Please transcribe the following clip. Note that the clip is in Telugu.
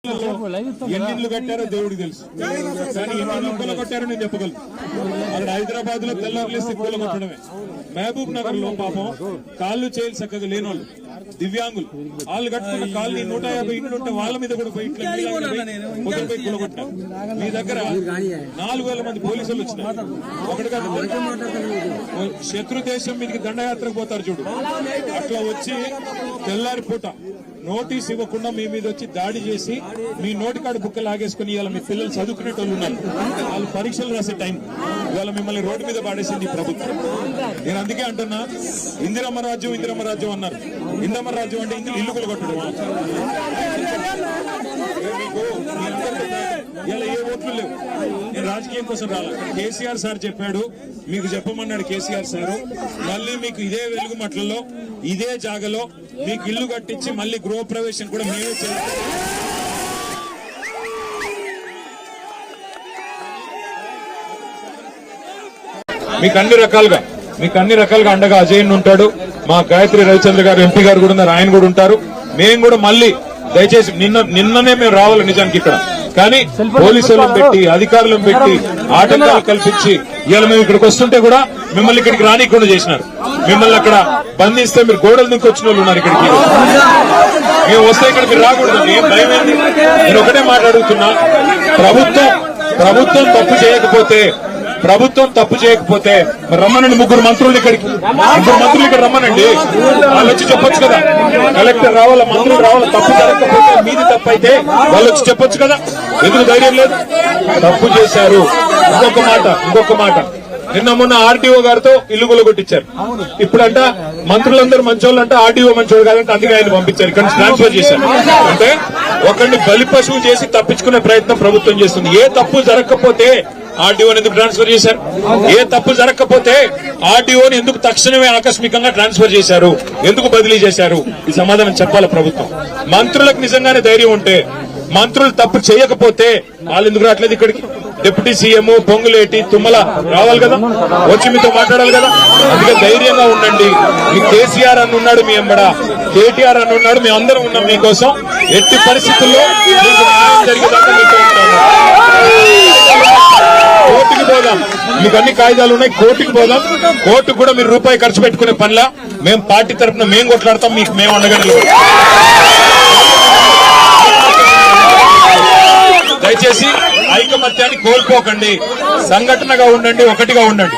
ఎన్నిళ్ళు కట్టారో దేవుడికి తెలుసు. కానీ ఎన్ని కూలగొట్టారో నేను చెప్పగలను. అక్కడ హైదరాబాద్ లో తెల్లర్లేసి కూలగొట్టడమే. మహబూబ్ నగర్ లో పాపం కాళ్ళు చేయాలి చక్కగా లేని వాళ్ళు, దివ్యాంగులు, వాళ్ళు కట్టుకున్న కాళ్ళు 150 ఇంట్లో ఉంటే వాళ్ళ మీద కూడా పోయి ఇట్లా పొద్దుపోయి కూలగొట్టారు. మీ దగ్గర 4000 మంది పోలీసులు వచ్చినారు. ఒకటి కాదు, శత్రు దేశం మీదకి దండయాత్రకు పోతారు చూడు, అట్లా వచ్చి తెల్లారి పూట నోటీస్ ఇవ్వకుండా మీ మీద వచ్చి దాడి చేసి మీ నోటికాడు బుక్క లాగేసుకుని ఇవాళ మీ పిల్లలు చదువుకునేటోళ్ళు ఉన్నారు. వాళ్ళు పరీక్షలు రాసే టైం ఇవాళ మిమ్మల్ని రోడ్డు మీద పాడేసింది ప్రభుత్వం. నేను అందుకే అంటున్నా, ఇందిరమ్మ రాజ్యం ఇందిరమ్మ రాజ్యం అన్నారు. ఇందిరమ్మ రాజ్యం అంటే ఇల్లు కొలగొట్టడం. మీకు ఇలా ఏ ఓట్లు లేవు. నేను రాజకీయం కోసం రాలే. కేసీఆర్ సార్ చెప్పాడు, మీకు చెప్పమన్నాడు కేసీఆర్ సారు. మళ్ళీ మీకు ఇదే వెలుగుమట్లలో ఇదే జాగలో మీకు ఇల్లు కట్టించి మళ్ళీ గృహప్రవేశం కూడా మేమే చేయాలి. మీకు అన్ని రకాలుగా అండగా అజయ్ ఉంటాడు. మా గాయత్రి రవిచంద్ర గారు ఎంపీ గారు కూడా ఉన్నారు, ఆయన కూడా ఉంటారు. మేము కూడా మళ్ళీ దయచేసి నిన్ననే మేము రావాలి నిజానికి ఇక్కడ, కానీ పోలీసులను పెట్టి అధికారులను పెట్టి ఆటంకాలు కల్పించి ఇవాళ మేము ఇక్కడికి వస్తుంటే కూడా మిమ్మల్ని ఇక్కడికి రానికుండా చేసినారు. మిమ్మల్ని అక్కడ బంధిస్తే మీరు గోడలు దిక్కు వచ్చిన వాళ్ళు ఉన్నారు. ఇక్కడికి మేము వస్తే ఇక్కడ మీరు రాకూడదు. ఏం భయం ఏంటి? నేను ఒకటే మాట్లాడుతున్నా, ప్రభుత్వం తప్పు చేయకపోతే రమ్మనండి. ముగ్గురు మంత్రులు ఇక్కడ రమ్మనండి. వాళ్ళు వచ్చి చెప్పొచ్చు కదా, కలెక్టర్ రావాలా, మంత్రులు రావాలా. తప్పు జరగకపోతే మీది తప్పు అయితే వాళ్ళు వచ్చి చెప్పొచ్చు కదా. ఎందుకు ధైర్యం లేదు? తప్పు చేశారు. ఇంకొక మాట నిన్న మొన్న ఆర్టీఓ గారితో ఇల్లు కొలగొట్టించారు. ఇప్పుడంట మంత్రులందరూ మంచోళ్ళంట, ఆర్టీఓ మంచోళ్ళు కాదంటే అందుకే ఆయన పంపించారు, ఇక్కడ ట్రాన్స్ఫర్ చేశారు. అంటే ఒకరిని బలి పశువు చేసి తప్పించుకునే ప్రయత్నం ప్రభుత్వం చేస్తుంది. ఏ తప్పు జరగకపోతే ఆర్టీఓని ఎందుకు ట్రాన్స్ఫర్ చేశారు? ఏ తప్పు జరగకపోతే ఆర్టీఓని ఎందుకు తక్షణమే ఆకస్మికంగా ట్రాన్స్ఫర్ చేశారు? ఎందుకు బదిలీ చేశారు? ఈ సమాధానం చెప్పాలి ప్రభుత్వం. మంత్రులకు నిజంగానే ధైర్యం ఉంటే, మంత్రులు తప్పు చేయకపోతే వాళ్ళు ఎందుకు రావట్లేదు ఇక్కడికి? డిప్యూటీ సీఎం పొంగులేటి తుమ్మల రావాలి కదా, వచ్చి మీతో మాట్లాడాలి కదా. అందుకే ధైర్యంగా ఉండండి. మీ కేసీఆర్ అని ఉన్నాడు మీ ఎంబడ, కేటీఆర్ అని ఉన్నాడు, మేము అందరం ఉన్నాం మీకోసం. ఎట్టి పరిస్థితుల్లో మీకు న్యాయం జరిగేదాకా మీతో ఉంటాము. కోర్టుకి పోదాం, మీకు అన్ని కాయిదాలు ఉన్నాయి, కోర్టుకి పోదాం. కోర్టుకు కూడా మీరు రూపాయి ఖర్చు పెట్టుకునే పనిలా మేము పార్టీ తరఫున మేము కొట్లాడతాం, మీకు మేము అండగా నిలబడతాం. దయచేసి ఐకమత్యాన్ని కోల్పోకండి, సంఘటనగా ఉండండి, ఒకటిగా ఉండండి.